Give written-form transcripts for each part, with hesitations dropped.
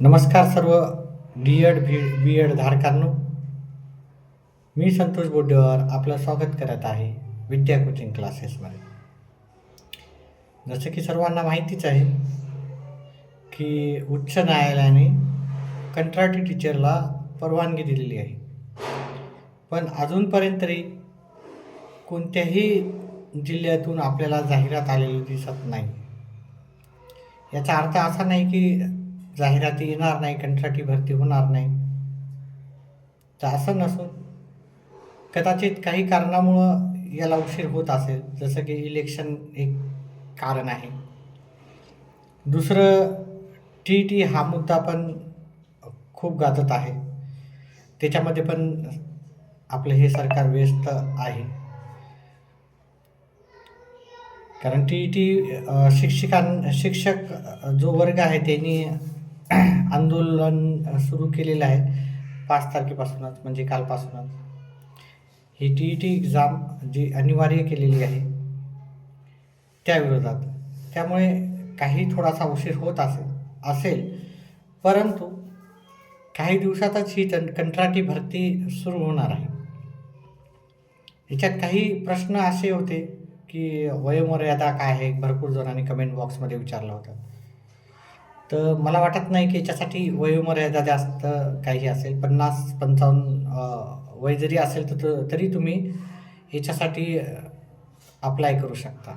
नमस्कार सर्व B Ed धारकांनो. मी संतोष बोड्डेवर आपलं स्वागत करत आहे विद्या कोचिंग क्लासेसमध्ये. जसं की सर्वांना माहितीच आहे की उच्च न्यायालयाने कंत्राटी टीचरला परवानगी दिलेली आहे, पण अजूनपर्यंत तरी कोणत्याही जिल्ह्यातून आपल्याला जाहिरात आलेली दिसत नाही. याचा अर्थ असा नाही की जाहिराती येणार नाही, कंत्राटी भरती होणार नाही. तर असं नसून कदाचित काही कारणामुळं याला उशीर होत असेल, जसं की इलेक्शन एक कारण आहे. दुसरं टी हा मुद्दा पण खूप गाजत आहे. त्याच्यामध्ये पण आपलं हे सरकार व्यस्त आहे. कारण शिक्षक जो वर्ग आहे त्यांनी आंदोलन सुरू केलेलं आहे 5 तारखेपासूनच, म्हणजे कालपासूनच. ही एक्झाम जी अनिवार्य केलेली आहे त्या विरोधात. त्यामुळे काही थोडासा उशीर होत असेल, परंतु काही दिवसातच ही कंत्राटी भरती सुरू होणार आहे. याच्यात काही प्रश्न असे होते की वयोमर्यादा काय आहे, भरपूर जणांनी कमेंट बॉक्समध्ये विचारलं होतं. तर मला वाटत नाही की याच्यासाठी वयोमर्यादा जास्त काही असेल. 50-55 वय जरी असेल तर तरी तुम्ही याच्यासाठी अप्लाय करू शकता.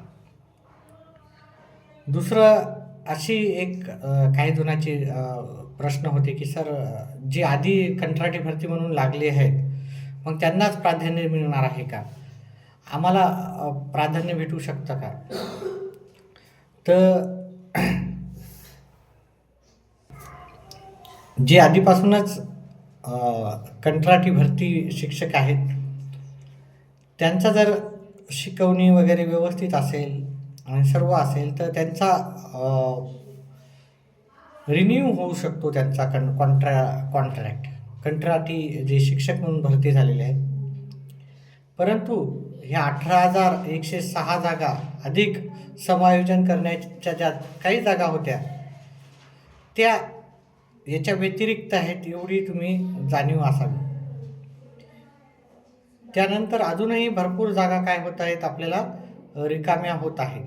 दुसरं अशी एक काही जणांचे प्रश्न होते की सर, जे आधी कंत्राटी भरती म्हणून लागले आहेत मग त्यांनाच प्राधान्य मिळणार आहे का, आम्हाला प्राधान्य भेटू शकतं का? तर जे आधीपासूनच कंत्राटी भरती शिक्षक आहेत त्यांचा जर शिकवणी वगैरे व्यवस्थित असेल आणि सर्व असेल तर त्यांचा रिन्यू होऊ शकतो त्यांचा कॉन्ट्रॅक्ट. कंत्राटी जे शिक्षक म्हणून भरती झालेले आहेत. परंतु ह्या 18,106 जागा अधिक समायोजन करण्याच्या ज्या काही जागा होत्या त्या याच्या व्यतिरिक्त आहेत, एवढी तुम्ही जाणीव असावी. त्यानंतर अजूनही भरपूर जागा काय होत आहेत, आपल्याला रिकाम्या होत आहे.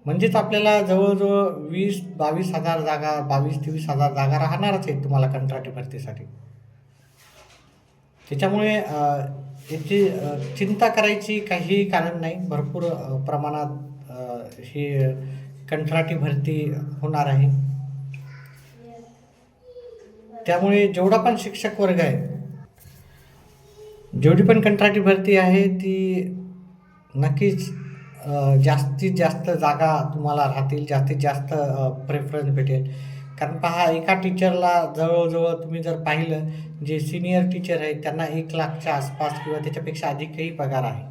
म्हणजेच आपल्याला जवळजवळ 20-22 हजार जागा, 22-23 हजार जागा राहणारच आहेत तुम्हाला कंत्राटी भरतीसाठी. त्याच्यामुळे याची चिंता करायची काही कारण नाही. भरपूर प्रमाणात ही कंत्राटी भरती होणार आहे. त्यामुळे जेवढा पण शिक्षक वर्ग आहे, जेवढी पण कंत्राटी भरती आहे ती नक्कीच जास्तीत जास्त जागा तुम्हाला राहतील, जास्तीत जास्त प्रेफरन्स भेटेल. कारण पहा, एका टीचरला जवळजवळ तुम्ही जर पाहिलं, जे सिनियर टीचर आहेत त्यांना 1,00,000च्या आसपास किंवा त्याच्यापेक्षा अधिकही पगार आहे.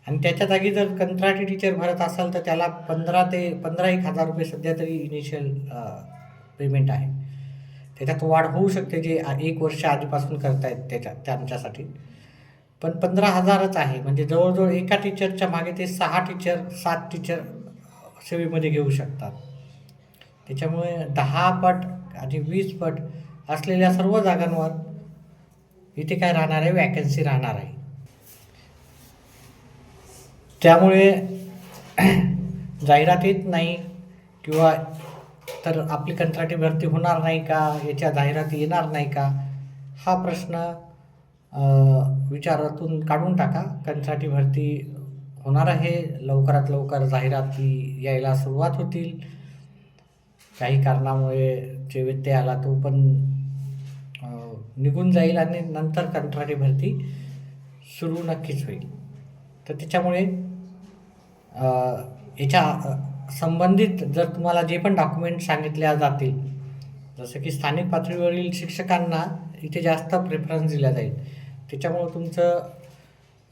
आणि त्याच्या जागी जर कंत्राटी टीचर भरत असाल तर त्याला 15,000 रुपये सध्या तरी इनिशियल पेमेंट आहे. त्याच्यात वाढ होऊ शकते, जे 1 वर्ष आधीपासून करतायत त्यांच्यासाठी. पण 15,000च आहे. म्हणजे जवळजवळ एका टीचरच्या मागे ते 7 टीचर सेवेमध्ये घेऊ शकतात. त्याच्यामुळे 10 पट आणि 20 पट असलेल्या सर्व जागांवर इथे काय राहणार आहे, वॅकन्सी राहणार आहे. त्यामुळे जाहिरात येत नाही किंवा तर आपली कंत्राटी भरती होणार नाही का, याच्या जाहिराती येणार नाही का, हा प्रश्न विचारातून काढून टाका. कंत्राटी भरती होणार आहे. लवकरात लवकर जाहिराती यायला सुरुवात होतील. काही कारणामुळे जे व्यत्यय आला तो पण निघून जाईल आणि नंतर कंत्राटी भरती सुरू नक्कीच होईल. तर त्याच्यामुळे याच्या संबंधित जर तुम्हाला जे पण डॉक्युमेंट सांगितल्या जातील, जसं की स्थानिक पातळीवरील शिक्षकांना इथे जास्त प्रेफरन्स दिला जाईल. त्याच्यामुळं तुमचं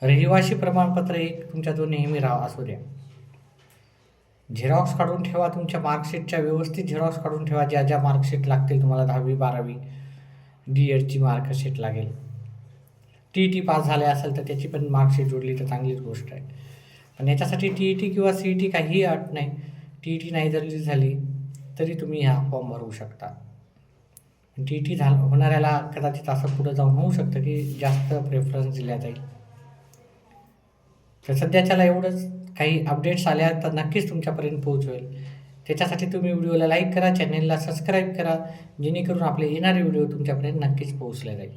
रहिवासी प्रमाणपत्र एक तुमच्याजवळ नेहमी असू द्या. झेरॉक्स काढून ठेवा, तुमच्या मार्कशीटच्या व्यवस्थित झेरॉक्स काढून ठेवा. ज्या मार्कशीट लागतील तुम्हाला, 10वी-12वी D.Edची मार्कशीट लागेल. टी पास झाले असेल तर त्याची पण मार्कशीट जोडली तर चांगलीच गोष्ट आहे. पण याच्यासाठी TET किंवा CET काहीही अट नाही. TET नाही जरी झाली तरी तुम्ही हा फॉर्म भरू शकता. टी-टी होणाऱ्याला कदाचित असं पुढे जाऊन होऊ शकतं की जास्त प्रेफरन्स दिला जाईल. तर सध्याच्याला एवढंच. काही अपडेट्स आल्या तर नक्कीच तुमच्यापर्यंत पोहोचवेल. त्याच्यासाठी तुम्ही व्हिडिओला लाईक करा, चॅनेलला सबस्क्राईब करा, जेणेकरून आपले येणारे व्हिडिओ तुमच्यापर्यंत नक्कीच पोहोचले जाईल.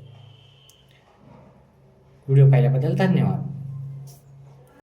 व्हिडिओ पाहिल्याबद्दल धन्यवाद.